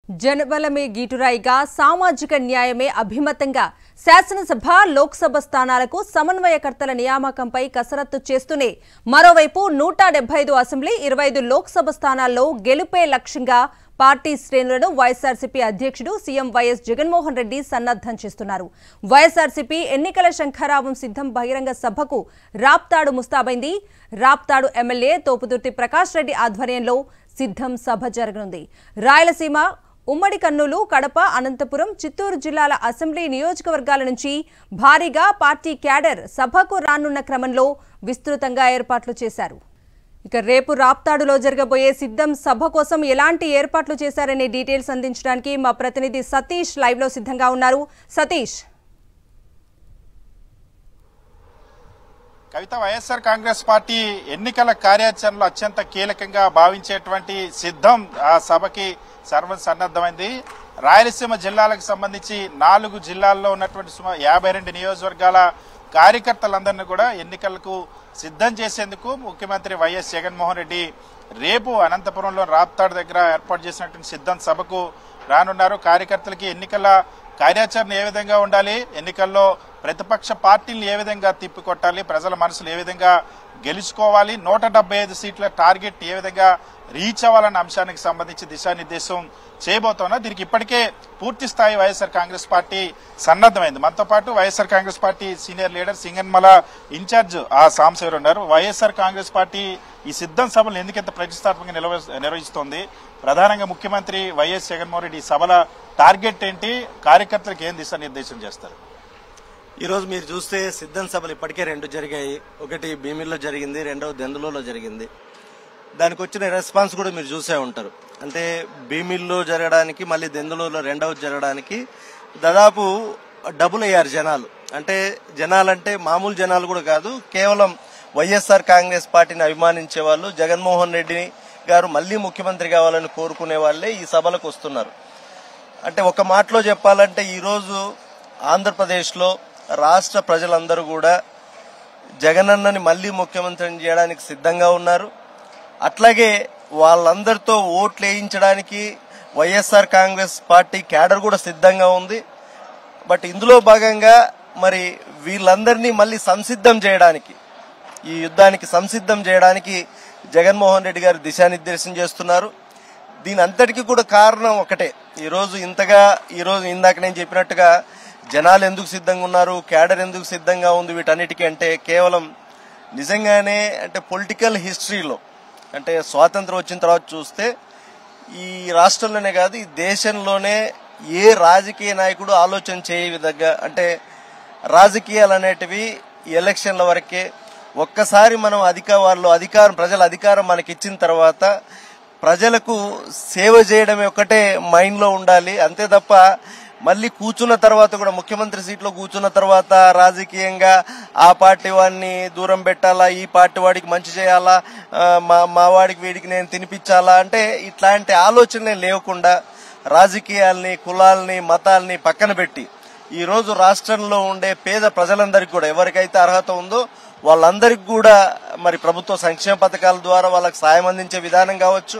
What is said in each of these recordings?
జనబలమే గీటురాయిగా సామాజిక న్యాయమే అభిమతంగా శాసనసభ లోక్సభ స్థానాలకు సమన్వయకర్తల నియామకంపై కసరత్తు చేస్తూనే మరోవైపు 175 అసెంబ్లీ 25 లోక్సభ స్థానాల్లో గెలుపే లక్ష్యంగా పార్టీ శ్రేణులను వైఎస్ఆర్సీపీ అధ్యక్షుడు సీఎం వైఎస్ జగన్మోహన్ రెడ్డి సన్నద్ధం చేస్తున్నారు. వైఎస్ఆర్సీపీ ఎన్నికల శంఖారావం సిద్ధం బహిరంగ సభకు రాప్తాడు ముస్తాబైంది. రాప్తాడు ఎమ్మెల్యే తోపుదుర్తి ప్రకాష్ రెడ్డి ఆధ్వర్యంలో సిద్ధం సభ జరగనుంది. రాయలసీమ ఉమ్మడి కర్నూలు, కడప, అనంతపురం, చిత్తూరు జిల్లాల అసెంబ్లీ నియోజకవర్గాల నుంచి భారీగా పార్టీ క్యాడర్ సభకు రానున్న క్రమంలో విస్తృతంగా ఏర్పాట్లు చేశారు. ఇక రేపు రాప్తాడులో జరగబోయే సిద్ధం సభ కోసం ఎలాంటి ఏర్పాట్లు చేశారనే డీటెయిల్స్ అందించడానికి మా ప్రతినిధి సతీష్ లైవ్ లో సిద్ధంగా ఉన్నారు. సతీష్, కవిత, వైఎస్ఆర్ కాంగ్రెస్ పార్టీ ఎన్నికల కార్యాచరణలో అత్యంత కీలకంగా భావించేటువంటి సిద్ధం ఆ సభకి సన్నద్ధమైంది. రాయలసీమ జిల్లాలకు సంబంధించి 4 జిల్లాల్లో ఉన్నటువంటి 52 నియోజకవర్గాల కార్యకర్తలందరినీ కూడా ఎన్నికలకు సిద్ధం చేసేందుకు ముఖ్యమంత్రి వైఎస్ జగన్మోహన్ రెడ్డి రేపు అనంతపురంలో రాప్తాడు దగ్గర ఏర్పాటు చేసినటువంటి సిద్ధం సభకు రానున్నారు. కార్యకర్తలకి ఎన్నికల కార్యాచరణ ఏ విధంగా ఉండాలి, ఎన్నికల్లో ప్రతిపక్ష పార్టీలు ఏ విధంగా తిప్పికొట్టాలి, ప్రజల మనసులు ఏ విధంగా గెలుచుకోవాలి, 175 సీట్ల టార్గెట్ ఏ విధంగా రీచ్ అవ్వాలన్న అంశానికి సంబంధించి దిశానిర్దేశం చేయబోతున్నా. దీనికి ఇప్పటికే పూర్తి స్థాయి వైఎస్ఆర్ కాంగ్రెస్ పార్టీ సన్నద్ధమైంది. మనతో పాటు YSR Congress party senior leader Singanamala in charge Sambasivarao ఉన్నారు. వైఎస్ఆర్ కాంగ్రెస్ పార్టీ ఈ సిద్ధం సభలు ఎందుకంత ప్రతిష్టాత్మకంగా నిర్వహిస్తోంది? ప్రధానంగా ముఖ్యమంత్రి వైఎస్ జగన్మోహన్ రెడ్డి ఈ సభల టార్గెట్ ఏంటి, కార్యకర్తలకు ఏం దిశానిర్దేశం చేస్తారు? ఈ రోజు మీరు చూస్తే సిద్ధం సభలు ఇప్పటికే 2 జరిగాయి. ఒకటి భీమిల్లో జరిగింది, రెండవ దెందులలో జరిగింది. దానికి వచ్చిన రెస్పాన్స్ కూడా మీరు చూసే ఉంటారు. అంటే భీమిల్లో జరగడానికి మళ్ళీ దెందులలో రెండవది జరగడానికి దాదాపు డబుల్ అయ్యారు జనాలు. అంటే జనాలంటే మామూలు జనాలు కూడా కాదు, కేవలం వైఎస్ఆర్ కాంగ్రెస్ పార్టీని అభిమానించే వాళ్ళు, జగన్మోహన్ రెడ్డి గారు మళ్లీ ముఖ్యమంత్రి కావాలని కోరుకునే వాళ్లే ఈ సభలకు వస్తున్నారు. అంటే ఒక మాటలో చెప్పాలంటే ఈరోజు ఆంధ్రప్రదేశ్లో రాష్ట్ర ప్రజలందరూ కూడా జగనన్నని మళ్లీ ముఖ్యమంత్రిని చేయడానికి సిద్ధంగా ఉన్నారు. అట్లాగే వాళ్ళందరితో ఓట్లు వేయించడానికి వైఎస్ఆర్ కాంగ్రెస్ పార్టీ క్యాడర్ కూడా సిద్ధంగా ఉంది. బట్ ఇందులో భాగంగా మరి వీళ్ళందరినీ మళ్లీ సంసిద్ధం చేయడానికి, ఈ యుద్ధానికి సంసిద్ధం చేయడానికి జగన్మోహన్ రెడ్డి గారు దిశానిర్దేశం చేస్తున్నారు. దీని అంతటికీ కూడా కారణం ఒకటే. ఈరోజు ఇందాక నేను చెప్పినట్టుగా జనాలు ఎందుకు సిద్ధంగా ఉన్నారు, క్యాడర్ ఎందుకు సిద్ధంగా ఉంది వీటన్నిటికీ అంటే కేవలం నిజంగానే అంటే పొలిటికల్ హిస్టరీలో అంటే స్వాతంత్రం వచ్చిన తర్వాత చూస్తే ఈ రాష్ట్రంలోనే కాదు ఈ దేశంలోనే ఏ రాజకీయ నాయకుడు ఆలోచన చేయ విధంగా అంటే రాజకీయాలు అనేటివి ఎలక్షన్ల వరకే. ఒక్కసారి మనం ప్రజల అధికారం మనకి ఇచ్చిన తర్వాత ప్రజలకు సేవ చేయడమే ఒకటే మైండ్ లో ఉండాలి. అంతే తప్ప మళ్ళీ కూర్చున్న తర్వాత కూడా ముఖ్యమంత్రి సీట్లో కూర్చున్న తర్వాత రాజకీయంగా ఆ పార్టీ వాడిని దూరం పెట్టాలా, ఈ పార్టీ వాడికి మంచి చేయాలా, మా వాడికి వీడికి నేను తినిపించాలా అంటే ఇట్లాంటి ఆలోచనలే లేకుండా రాజకీయాల్ని, కులాల్ని, మతాల్ని పక్కన పెట్టి ఈరోజు రాష్ట్రంలో ఉండే పేద ప్రజలందరికీ కూడా ఎవరికైతే అర్హత ఉందో వాళ్ళందరికీ కూడా మరి ప్రభుత్వ సంక్షేమ పథకాల ద్వారా వాళ్ళకి సాయం అందించే విధానం కావచ్చు,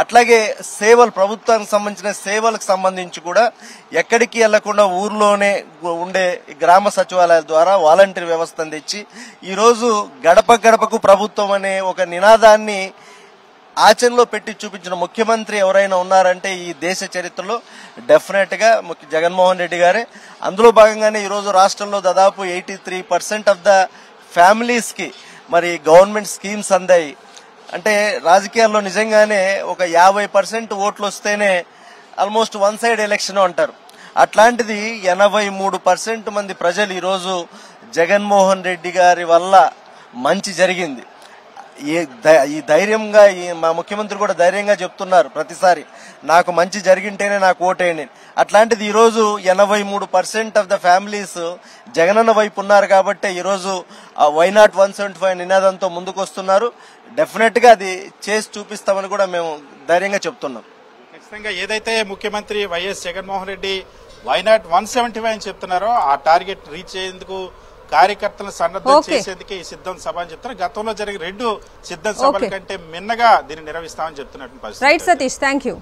అట్లాగే సేవలు, ప్రభుత్వానికి సంబంధించిన సేవలకు సంబంధించి కూడా ఎక్కడికి వెళ్లకుండా ఊర్లోనే ఉండే గ్రామ సచివాలయాల ద్వారా వాలంటీర్ వ్యవస్థను తెచ్చి ఈరోజు గడప గడపకు ప్రభుత్వం అనే ఒక నినాదాన్ని ఆచరణలో పెట్టి చూపించిన ముఖ్యమంత్రి ఎవరైనా ఉన్నారంటే ఈ దేశ చరిత్రలో డెఫినెట్ గా జగన్మోహన్ రెడ్డి గారే. అందులో భాగంగానే ఈరోజు రాష్ట్రంలో దాదాపు 83% ఆఫ్ ద ఫ్యామిలీస్ కి మరి గవర్నమెంట్ స్కీమ్స్ అందాయి. అంటే రాజకీయాల్లో నిజంగానే ఒక 50% ఓట్లు వస్తేనే ఆల్మోస్ట్ వన్ సైడ్ ఎలక్షన్ అంటారు. అట్లాంటిది 83% మంది ప్రజలు ఈరోజు జగన్మోహన్ రెడ్డి గారి వల్ల మంచి జరిగింది. ఈ ధైర్యంగా మా ముఖ్యమంత్రి కూడా ధైర్యంగా చెప్తున్నారు ప్రతిసారి, నాకు మంచి జరిగింటేనే నాకు ఓటేయండి. అట్లాంటిది ఈరోజు 83% ఆఫ్ ద ఫ్యామిలీస్ జగనన్న వైపు ఉన్నారు కాబట్టి ఈరోజు వై నాట్ 175 నినాదంతో ముందుకు వస్తున్నారు. డెఫినెట్ గా అది చేసి చూపిస్తామని కూడా మేము ధైర్యంగా చెప్తున్నాం. ఖచ్చితంగా ఏదైతే ముఖ్యమంత్రి YS Jaganmohan Reddy why not 175 అని చెప్తున్నారో ఆ టార్గెట్ రీచ్ అయ్యేందుకు కార్యకర్తలను సన్నద్ధం చేసేందుకే ఈ సిద్ధం సభ అని చెప్తున్నారు. గతంలో జరిగిన 2 సిద్ధం సభల కంటే మిన్నగా దీన్ని నిర్వహిస్తామని చెప్తున్నట్టు. Right Satish, thank you.